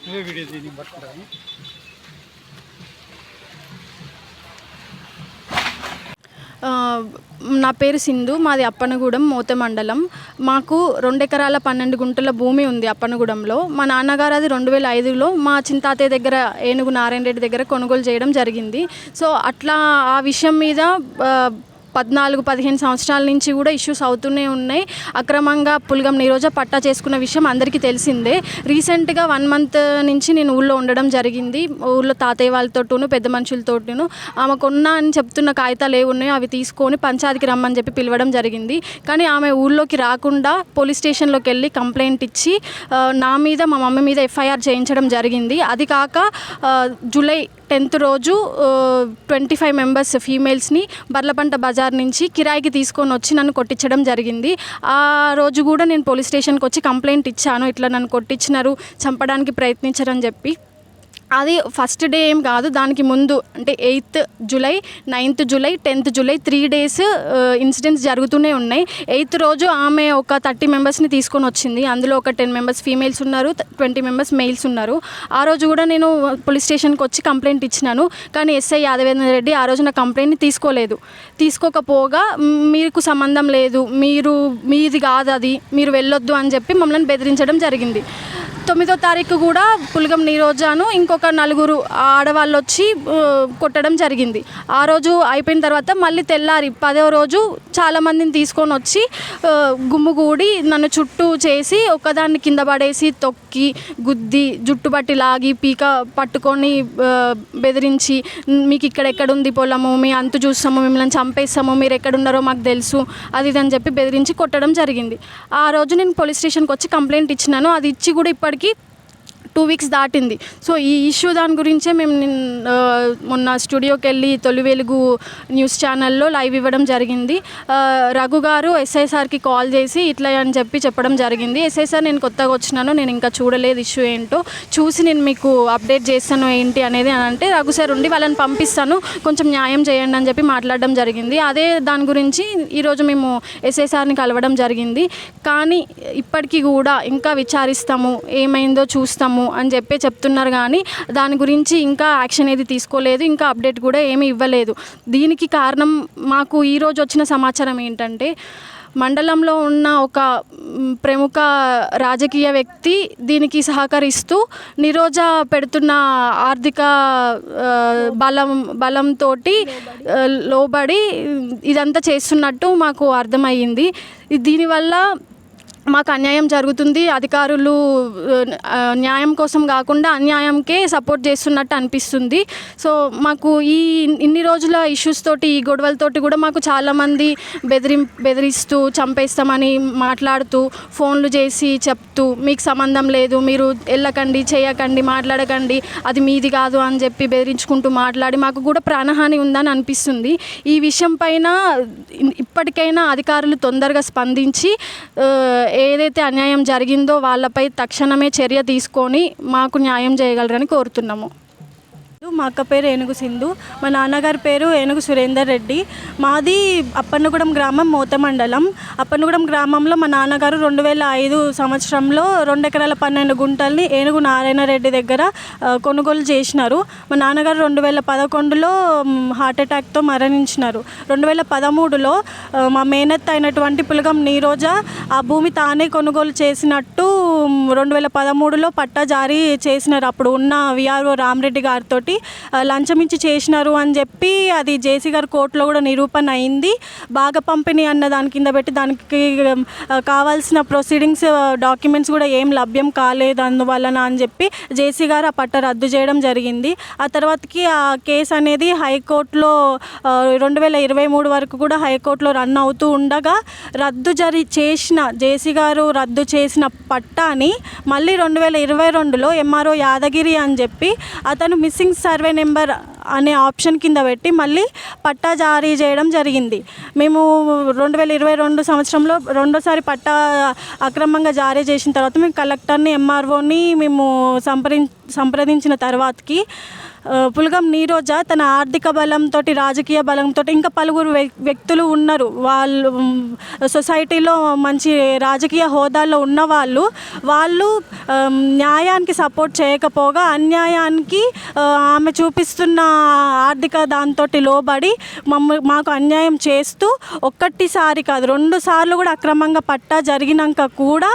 నా పేరు సింధు, మాది అప్పనగూడెం మోతే మండలం. మాకు 2 ఎకరాల 12 గుంటల భూమి ఉంది అప్పనగూడెంలో. మా నాన్నగారు అది 2005లో మా చింతాతయ్య దగ్గర ఏనుగు నారాయణ రెడ్డి దగ్గర కొనుగోలు చేయడం జరిగింది. సో అట్లా ఆ విషయం మీద 14-15 సంవత్సరాల నుంచి కూడా ఇష్యూస్ అవుతూనే ఉన్నాయి. అక్రమంగా పుల్గం నీరోజ పట్టా చేసుకున్న విషయం అందరికీ తెలిసిందే. రీసెంట్గా 1 మంత్ నుంచి నేను ఊళ్ళో ఉండడం జరిగింది. ఊళ్ళో తాతయ్య వాళ్ళతోటూ పెద్ద మనుషులతోటూ ఆమెకున్న అని చెప్తున్న కాగితాలు ఏవి ఉన్నాయో అవి తీసుకొని పంచాయతీకి రమ్మని చెప్పి పిలవడం జరిగింది. కానీ ఆమె ఊళ్ళోకి రాకుండా పోలీస్ స్టేషన్లోకి వెళ్ళి కంప్లైంట్ ఇచ్చి నా మీద మా మమ్మీ మీద ఎఫ్ఐఆర్ చేయించడం జరిగింది. అది కాక జూలై 10th రోజు 25 మెంబర్స్ ఫీమేల్స్ని బర్లపంట బజార్ నుంచి కిరాయికి తీసుకొని వచ్చి నన్ను కొట్టించడం జరిగింది. ఆ రోజు కూడా నేను పోలీస్ స్టేషన్కి వచ్చి కంప్లైంట్ ఇచ్చాను, ఇట్లా నన్ను కొట్టించినారు, చంపడానికి ప్రయత్నించారని చెప్పి. అది ఫస్ట్ డే ఏం కాదు, దానికి ముందు అంటే 8th July, 9th July, 10th July 3 days incidents జరుగుతూనే ఉన్నాయి. 8th రోజు ఆమె ఒక 30 మెంబర్స్ని తీసుకొని వచ్చింది. అందులో ఒక 10 మెంబర్స్ ఫీమేల్స్ ఉన్నారు, 20 మెంబర్స్ మెయిల్స్ ఉన్నారు. ఆ రోజు కూడా నేను పోలీస్ స్టేషన్కి వచ్చి కంప్లైంట్ ఇచ్చినాను. కానీ ఎస్ఐ యాదవేంద్ర రెడ్డి ఆ రోజు నా కంప్లైంట్ని తీసుకోకపోగా మీకు సంబంధం లేదు, మీది కాదు అది, మీరు వెళ్ళొద్దు అని చెప్పి మమ్మల్ని బెదిరించడం జరిగింది. 9వ తారీఖు కూడా పుల్గం నీరోజాను ఇంకొక 4 ఆడవాళ్ళు వచ్చి కొట్టడం జరిగింది. ఆ రోజు అయిపోయిన తర్వాత మళ్ళీ తెల్లారి 10వ రోజు చాలామందిని తీసుకొని వచ్చి గుమ్ముగూడి నన్ను చుట్టూ చేసి ఒకదాన్ని కింద పడేసి తొక్కి గుద్ది జుట్టు బట్టి లాగి పీక పట్టుకొని బెదిరించి మీకు ఎక్కడుంది పొలము, మీ అంతు చూస్తాము, మిమ్మల్ని చంపేస్తాము, మీరు ఎక్కడున్నారో మాకు తెలుసు, అది ఇది అని చెప్పి బెదిరించి కొట్టడం జరిగింది. ఆ రోజు నేను పోలీస్ స్టేషన్కి వచ్చి కంప్లైంట్ ఇచ్చినాను. అది ఇచ్చి కూడా ఇప్పటికి 2 weeks దాటింది. సో ఈ ఇష్యూ దాని గురించే మేము మొన్న స్టూడియోకి వెళ్ళి తొలి వెలుగు న్యూస్ ఛానల్లో లైవ్ ఇవ్వడం జరిగింది. రఘు గారు ఎస్ఐ సార్కి కాల్ చేసి ఇట్లా అని చెప్పడం జరిగింది. ఎస్ఐ సార్, నేను కొత్తగా వచ్చినాను, నేను ఇంకా చూడలేదు ఇష్యూ ఏంటో, చూసి నేను మీకు అప్డేట్ చేస్తాను ఏంటి అనేది అని అంటే, రఘు సార్ ఉండి వాళ్ళని పంపిస్తాను, కొంచెం న్యాయం చేయండి అని చెప్పి మాట్లాడడం జరిగింది. అదే దాని గురించి ఈరోజు మేము ఎస్ఐ సార్ని కలవడం జరిగింది. కానీ ఇప్పటికీ కూడా ఇంకా విచారిస్తాము, ఏమైందో చూస్తాము అని చెప్తున్నారు. కానీ దాని గురించి ఇంకా యాక్షన్ ఏది తీసుకోలేదు, ఇంకా అప్డేట్ కూడా ఏమీ ఇవ్వలేదు. దీనికి కారణం మాకు ఈరోజు వచ్చిన సమాచారం ఏంటంటే, మండలంలో ఉన్న ఒక ప్రముఖ రాజకీయ వ్యక్తి దీనికి సహకరిస్తూ నిరోజ పెడుతున్న ఆర్థిక బలంతో లోబడి ఇదంతా చేస్తున్నట్టు మాకు అర్థమయ్యింది. దీనివల్ల మాకు అన్యాయం జరుగుతుంది, అధికారులు న్యాయం కోసం కాకుండా అన్యాయంకే సపోర్ట్ చేస్తున్నట్టు అనిపిస్తుంది. సో మాకు ఇన్ని రోజుల ఇష్యూస్ తోటి, ఈ గొడవలతోటి కూడా మాకు చాలామంది బెదిరిస్తూ చంపేస్తామని మాట్లాడుతూ ఫోన్లు చేసి చెప్తూ మీకు సంబంధం లేదు, మీరు వెళ్ళకండి, చేయకండి, మాట్లాడకండి, అది మీది కాదు అని చెప్పి బెదిరించుకుంటూ మాట్లాడి మాకు కూడా ప్రాణహాని ఉందని అనిపిస్తుంది. ఈ విషయం పైన ఇప్పటికైనా అధికారులు తొందరగా స్పందించి ఏదైతే అన్యాయం జరిగిందో వాళ్ళపై తక్షణమే చర్య తీసుకొని మాకు న్యాయం చేయగలరని కోరుతున్నాము. మా అక్క పేరు ఏనుగు సింధు, మా నాన్నగారి పేరు ఏనుగు సురేందర్ రెడ్డి. మాది అప్పన్నగూడెం గ్రామం మోతే మండలం. అప్పన్నగూడెం గ్రామంలో మా నాన్నగారు 2005 సంవత్సరంలో 2 ఎకరాల 12 గుంటల్ని ఏనుగు నారాయణ రెడ్డి దగ్గర కొనుగోలు చేసినారు. మా నాన్నగారు 2011లో హార్ట్ అటాక్తో మరణించినారు. 2013లో మా మేనత్త అయినటువంటి పులగం నీరోజ ఆ భూమి తానే కొనుగోలు చేసినట్టు 2013లో పట్టా జారీ చేసినారు. అప్పుడు ఉన్న విఆర్ఓ రామరెడ్డి గారితో లంచం ఇచ్చి చేసినారు అని చెప్పి అది జేసీ గారి కోర్టులో కూడా నిరూపణ అయింది. బాగా పంపిణీ అన్న దాని కింద పెట్టి దానికి కావాల్సిన ప్రొసీడింగ్స్ డాక్యుమెంట్స్ కూడా ఏం లభ్యం కాలేదు అందువలన అని చెప్పి జేసీ గారు ఆ పట్ట రద్దు చేయడం జరిగింది. ఆ తర్వాతకి ఆ కేసు అనేది హైకోర్టులో 2023 వరకు కూడా హైకోర్టులో రన్ అవుతూ ఉండగా జేసీ గారు రద్దు చేసిన పట్టాని మళ్ళీ 2022లో ఎంఆర్ఓ యాదగిరి అని చెప్పి అతను మిస్సింగ్ సర్వే నెంబర్ అనే ఆప్షన్ కింద పెట్టి మళ్ళీ పట్టా జారీ చేయడం జరిగింది. మేము 2022 సంవత్సరంలో రెండోసారి పట్టా అక్రమంగా జారీ చేసిన తర్వాత మేము కలెక్టర్ని, ఎంఆర్ఓని మేము సంప్రదించిన తర్వాతకి పులగం నీరోజ తన ఆర్థిక బలంతో, రాజకీయ బలంతో, ఇంకా పలువురు వ్యక్తులు ఉన్నారు, వాళ్ళు సొసైటీలో మంచి రాజకీయ హోదాల్లో ఉన్న వాళ్ళు న్యాయానికి సపోర్ట్ చేయకపోగా అన్యాయానికి ఆమె చూపిస్తున్న ఆర్థిక దాంతో లోబడి మాకు అన్యాయం చేస్తూ ఒక్కటిసారి కాదు 2 సార్లు కూడా అక్రమంగా పట్టా జరిగినాక కూడా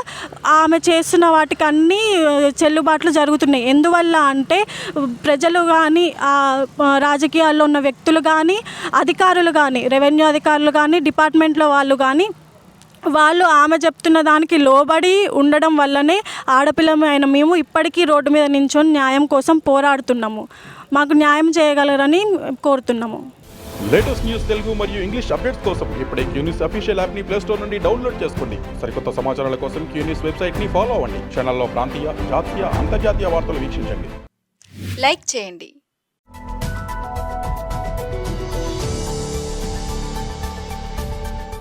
ఆమె చేస్తున్న వాటికి అన్నీ చెల్లుబాట్లు జరుగుతున్నాయి. ఎందువల్ల అంటే ప్రజలు కానీ, రాజకీయాల్లో ఉన్న వ్యక్తులు కానీ, అధికారులు కానీ, రెవెన్యూ అధికారులు కానీ, డిపార్ట్మెంట్లో వాళ్ళు కానీ వాళ్ళు ఆమె చెప్తున్న దానికి లోబడి ఉండడం వల్లనే ఆడపిల్లమైన మేము ఇప్పటికీ రోడ్డు మీద నించొని న్యాయం కోసం పోరాడుతున్నాము. మాకు న్యాయం చేయగలరని కోరుతున్నాము. లేటెస్ట్ న్యూస్ తెలుగు మరియు ఇంగ్లీష్ అప్డేట్స్ కోసం ఇప్పుడే క్యూ న్యూస్ అఫీషియల్ యాప్ని ప్లే స్టోర్ నుండి డౌన్లోడ్ చేసుకోండి. సరికొత్త సమాచారాల కోసం క్యూ న్యూస్ వెబ్సైట్ని ఫాలో అవ్వండి. ఛానల్లో ప్రాంతీయ, జాతీయ, అంతర్జాతీయ వార్తలు వీక్షించండి. లైక్ చేయండి.